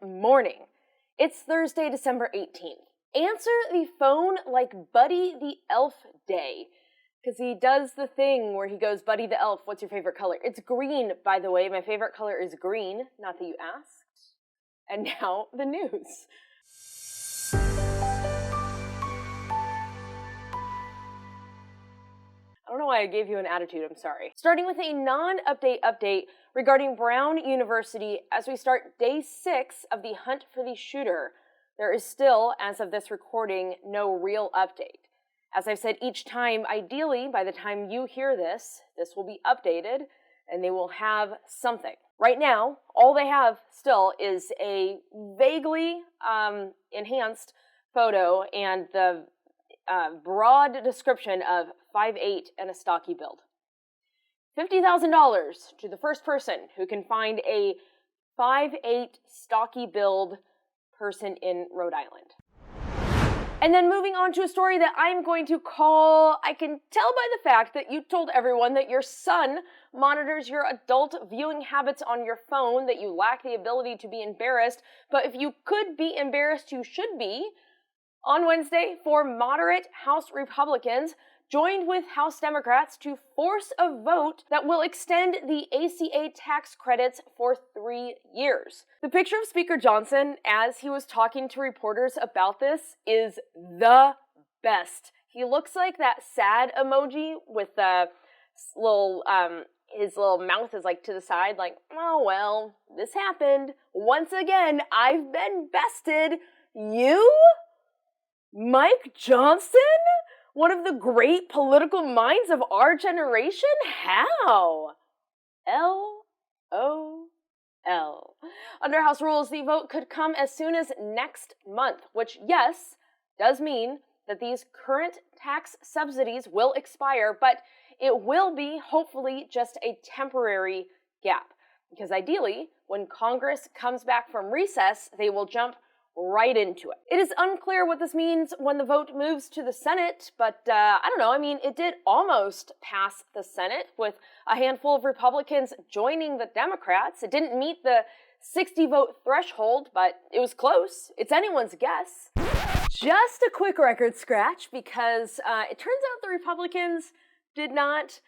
morning. It's Thursday, December 18th. Answer the phone like Buddy the Elf Day. Because he does the thing where he goes, Buddy the Elf, what's your favorite color? It's green, by the way. My favorite color is green. Not that you asked. And now, the news. I don't know why I gave you an attitude, I'm sorry. Starting with a non-update update regarding Brown University as we start day 6 of the hunt for the shooter. There is still, as of this recording, no real update. As I've said each time, ideally, by the time you hear this will be updated and they will have something. Right now, all they have still is a vaguely enhanced photo and the broad description of 5'8" and a stocky build. $50,000 to the first person who can find a 5'8" stocky build person in Rhode Island. And then moving on to a story that I'm going to call, I can tell by the fact that you told everyone that your son monitors your adult viewing habits on your phone, that you lack the ability to be embarrassed, but if you could be embarrassed, you should be. On Wednesday, 4 moderate House Republicans joined with House Democrats to force a vote that will extend the ACA tax credits for 3 years. The picture of Speaker Johnson as he was talking to reporters about this is the best. He looks like that sad emoji with the little, his little mouth is like to the side, like, oh well, this happened. Once again, I've been bested. You? Mike Johnson? One of the great political minds of our generation? How? LOL. Under House rules, the vote could come as soon as next month, which, yes, does mean that these current tax subsidies will expire, but it will be, hopefully, just a temporary gap. Because ideally, when Congress comes back from recess, they will jump right into it. It is unclear what this means when the vote moves to the Senate, but I don't know. I mean, it did almost pass the Senate with a handful of Republicans joining the Democrats. It didn't meet the 60-vote threshold, but it was close. It's anyone's guess. Just a quick record scratch, because it turns out the Republicans did not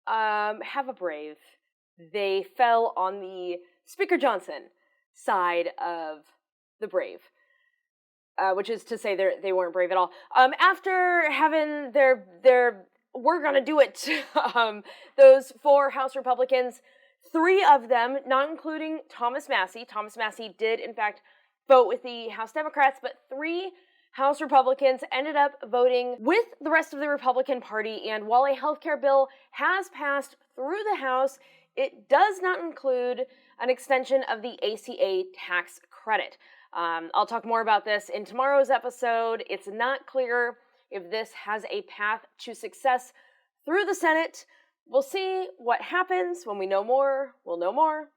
have a brave. They fell on the Speaker Johnson side of the brave, which is to say they weren't brave at all. After having their we're gonna do it, those 4 House Republicans, 3 of them, not including Thomas Massie did in fact vote with the House Democrats, but 3 House Republicans ended up voting with the rest of the Republican Party, and while a healthcare bill has passed through the House, it does not include an extension of the ACA tax credit. I'll talk more about this in tomorrow's episode. It's not clear if this has a path to success through the Senate. We'll see what happens. When we know more, we'll know more.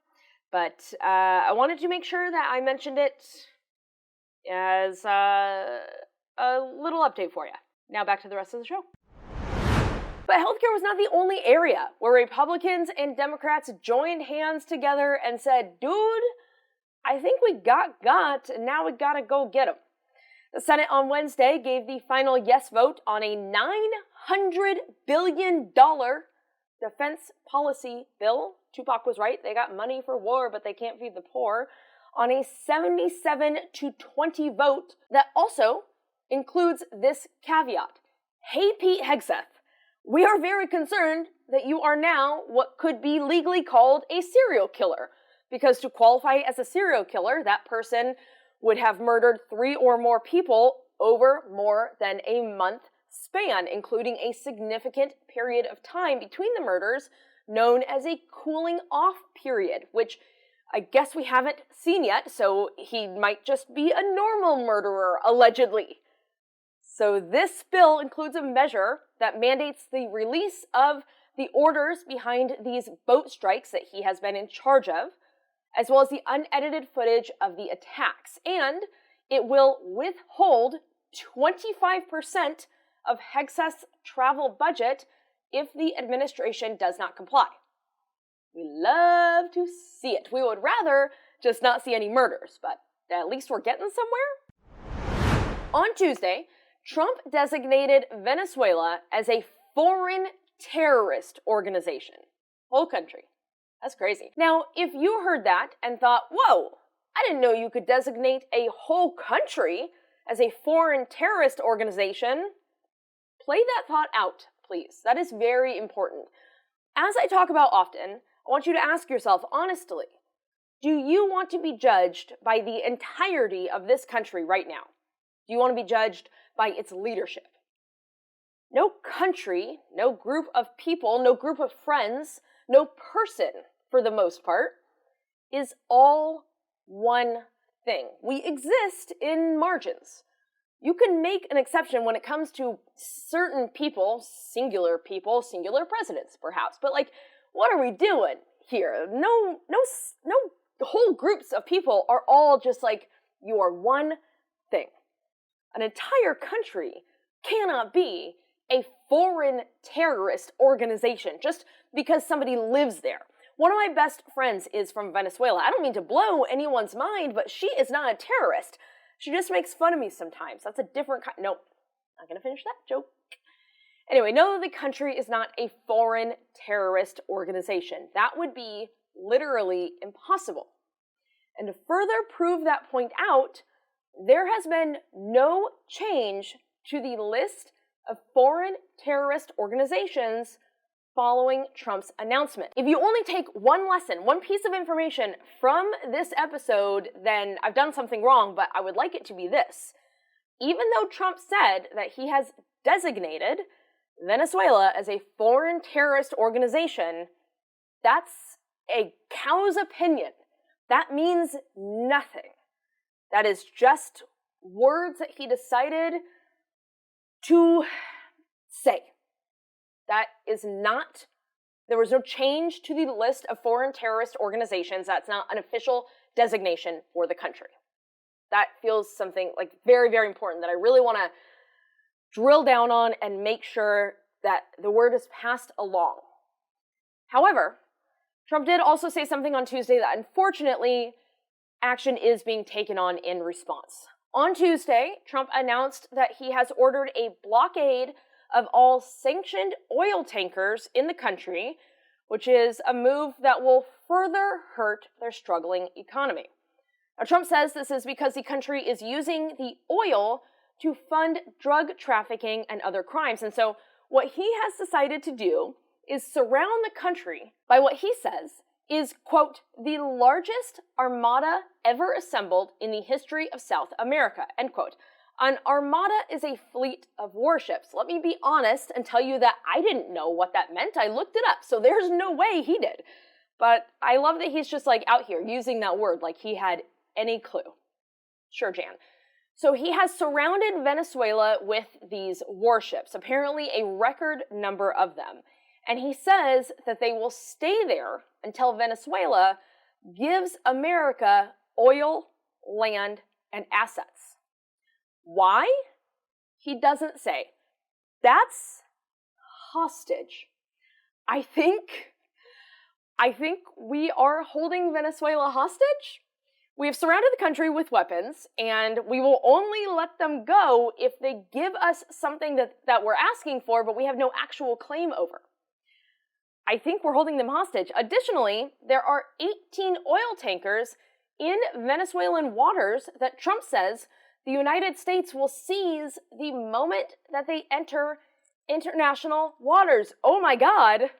But I wanted to make sure that I mentioned it as a little update for you. Now back to the rest of the show. But healthcare was not the only area where Republicans and Democrats joined hands together and said, dude, I think we got, and now we gotta go get 'em. The Senate on Wednesday gave the final yes vote on a $900 billion defense policy bill. Tupac was right, they got money for war, but they can't feed the poor. On a 77-20 vote that also includes this caveat. Hey, Pete Hegseth, we are very concerned that you are now what could be legally called a serial killer. Because to qualify as a serial killer, that person would have murdered 3 or more people over more than a month span, including a significant period of time between the murders known as a cooling off period, which I guess we haven't seen yet, so he might just be a normal murderer, allegedly. So this bill includes a measure that mandates the release of the orders behind these boat strikes that he has been in charge of, as well as the unedited footage of the attacks. And it will withhold 25% of Hegseth's travel budget if the administration does not comply. We love to see it. We would rather just not see any murders, but at least we're getting somewhere. On Tuesday, Trump designated Venezuela as a foreign terrorist organization. Whole country. That's crazy. Now, if you heard that and thought, whoa, I didn't know you could designate a whole country as a foreign terrorist organization, play that thought out, please. That is very important. As I talk about often, I want you to ask yourself honestly, do you want to be judged by the entirety of this country right now? Do you want to be judged by its leadership? No country, no group of people, no group of friends, no person, for the most part, is all one thing. We exist in margins. You can make an exception when it comes to certain people, singular presidents, perhaps. But what are we doing here? No whole groups of people are all just you are one thing. An entire country cannot be a foreign terrorist organization just because somebody lives there. One of my best friends is from Venezuela. I don't mean to blow anyone's mind, but she is not a terrorist. She just makes fun of me sometimes. That's a different kind. Nope, not gonna finish that joke. Anyway, no, the country is not a foreign terrorist organization. That would be literally impossible. And to further prove that point out, there has been no change to the list of foreign terrorist organizations following Trump's announcement. If you only take one lesson, one piece of information from this episode, then I've done something wrong, but I would like it to be this. Even though Trump said that he has designated Venezuela as a foreign terrorist organization, that's a cow's opinion. That means nothing. That is just words that he decided to say. That is not, there was no change to the list of foreign terrorist organizations. That's not an official designation for the country. That feels something very, very important that I really want to drill down on and make sure that the word is passed along. However, Trump did also say something on Tuesday that unfortunately action is being taken on in response. On Tuesday, Trump announced that he has ordered a blockade of all sanctioned oil tankers in the country, which is a move that will further hurt their struggling economy. Now, Trump says this is because the country is using the oil to fund drug trafficking and other crimes. And so what he has decided to do is surround the country by what he says is, quote, the largest armada ever assembled in the history of South America, end quote. An armada is a fleet of warships. Let me be honest and tell you that I didn't know what that meant. I looked it up, so there's no way he did. But I love that he's just out here using that word like he had any clue. Sure, Jan. So he has surrounded Venezuela with these warships, apparently a record number of them. And he says that they will stay there until Venezuela gives America oil, land, and assets. Why? He doesn't say. That's hostage. I think we are holding Venezuela hostage. We have surrounded the country with weapons, and we will only let them go if they give us something that we're asking for, but we have no actual claim over. I think we're holding them hostage. Additionally, there are 18 oil tankers in Venezuelan waters that Trump says the United States will seize the moment that they enter international waters. Oh my God,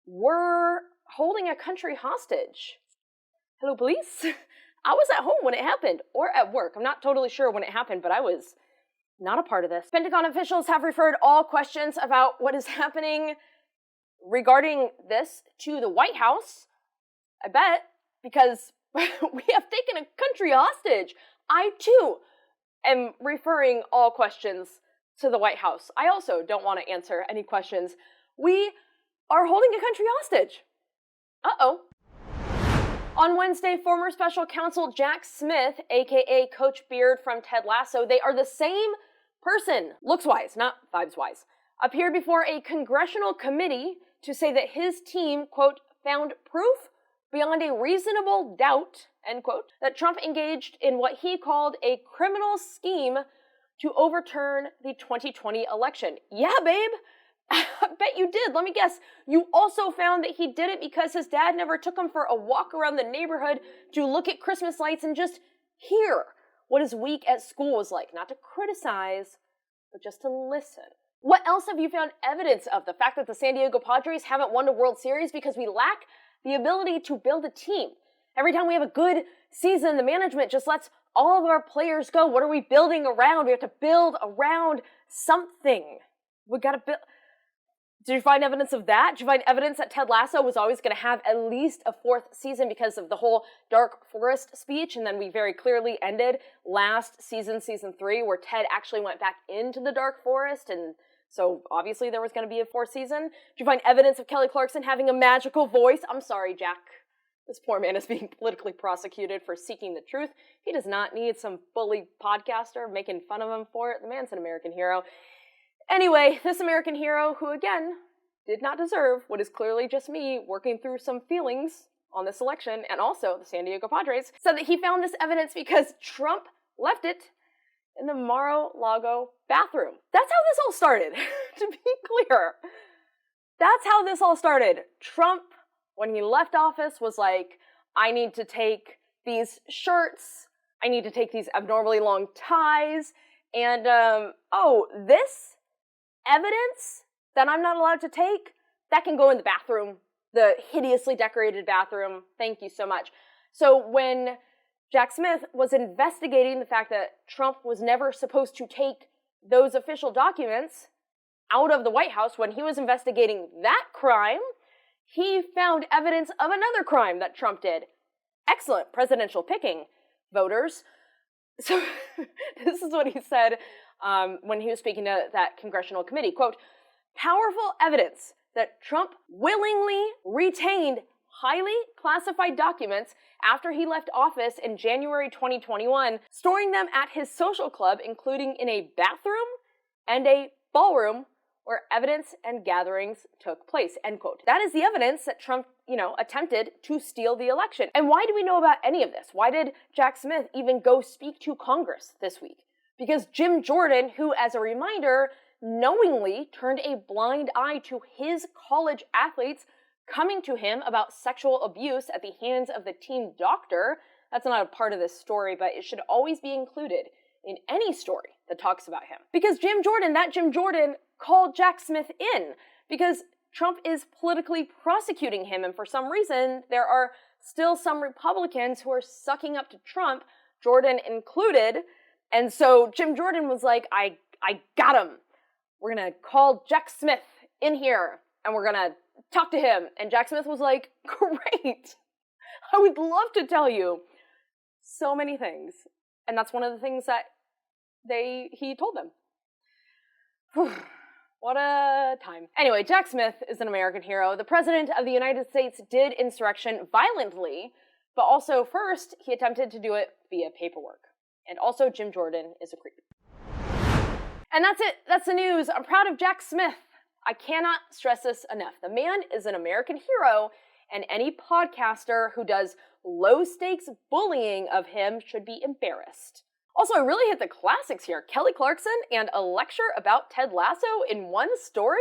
we're holding a country hostage. Hello, police? I was at home when it happened, or at work. I'm not totally sure when it happened, but I was not a part of this. Pentagon officials have referred all questions about what is happening regarding this to the White House. I bet, because we have taken a country hostage. I, too, am referring all questions to the White House. I also don't want to answer any questions. We are holding a country hostage. Uh-oh. On Wednesday, former special counsel Jack Smith, aka Coach Beard from Ted Lasso, they are the same person, looks-wise, not vibes-wise, appeared before a congressional committee to say that his team, quote, found proof beyond a reasonable doubt, end quote, that Trump engaged in what he called a criminal scheme to overturn the 2020 election. Yeah, babe. I bet you did. Let me guess. You also found that he did it because his dad never took him for a walk around the neighborhood to look at Christmas lights and just hear what his week at school was like. Not to criticize, but just to listen. What else have you found evidence of? The fact that the San Diego Padres haven't won a World Series because we lack the ability to build a team. Every time we have a good season, the management just lets all of our players go. What are we building around? We have to build around something. We gotta build. Did you find evidence of that? Did you find evidence that Ted Lasso was always going to have at least a fourth season because of the whole Dark Forest speech? And then we very clearly ended last season, season 3, where Ted actually went back into the Dark Forest. And so obviously there was going to be a fourth season. Did you find evidence of Kelly Clarkson having a magical voice? I'm sorry, Jack. This poor man is being politically prosecuted for seeking the truth. He does not need some bully podcaster making fun of him for it. The man's an American hero. Anyway, this American hero, who again did not deserve what is clearly just me working through some feelings on this election, and also the San Diego Padres, said that he found this evidence because Trump left it in the Mar-a-Lago bathroom. That's how this all started, to be clear. That's how this all started. Trump, when he left office, was like, I need to take these shirts, I need to take these abnormally long ties, and, this evidence that I'm not allowed to take, that can go in the bathroom, the hideously decorated bathroom. Thank you so much. So when Jack Smith was investigating the fact that Trump was never supposed to take those official documents out of the White House, when he was investigating that crime, he found evidence of another crime that Trump did. Excellent presidential picking, voters. So this is what he said when he was speaking to that congressional committee. Quote, powerful evidence that Trump willingly retained highly classified documents after he left office in January 2021, storing them at his social club, including in a bathroom and a ballroom where evidence and gatherings took place, end quote. That is the evidence that Trump, attempted to steal the election. And why do we know about any of this? Why did Jack Smith even go speak to Congress this week? Because Jim Jordan, who, as a reminder, knowingly turned a blind eye to his college athletes coming to him about sexual abuse at the hands of the team doctor. That's not a part of this story, but it should always be included in any story that talks about him. Because Jim Jordan called Jack Smith in because Trump is politically prosecuting him, and for some reason, there are still some Republicans who are sucking up to Trump, Jordan included. And so Jim Jordan was like, I got him. We're gonna call Jack Smith in here and we're gonna talk to him. And Jack Smith was like, great. I would love to tell you so many things. And that's one of the things that he told them. What a time. Anyway, Jack Smith is an American hero. The President of the United States did insurrection violently, but also first he attempted to do it via paperwork. And also Jim Jordan is a creep. And that's it. That's the news. I'm proud of Jack Smith. I cannot stress this enough. The man is an American hero, and any podcaster who does low-stakes bullying of him should be embarrassed. Also, I really hit the classics here. Kelly Clarkson and a lecture about Ted Lasso in one story?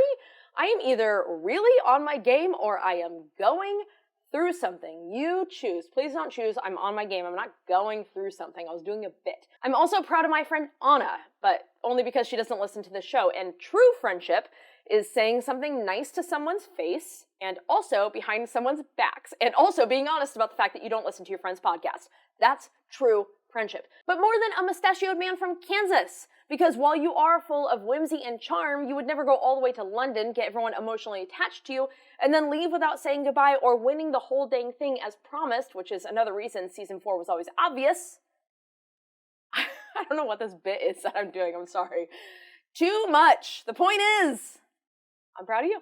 I am either really on my game or I am going through something. You choose. Please don't choose I'm on my game. I'm not going through something. I was doing a bit. I'm also proud of my friend Anna, but only because she doesn't listen to the show. And true friendship is saying something nice to someone's face and also behind someone's backs, and also being honest about the fact that you don't listen to your friend's podcast. That's true friendship. But more than a mustachioed man from Kansas, because while you are full of whimsy and charm, you would never go all the way to London, get everyone emotionally attached to you, and then leave without saying goodbye or winning the whole dang thing as promised, which is another reason season 4 was always obvious. I don't know what this bit is that I'm doing, I'm sorry. Too much. The point is, I'm proud of you.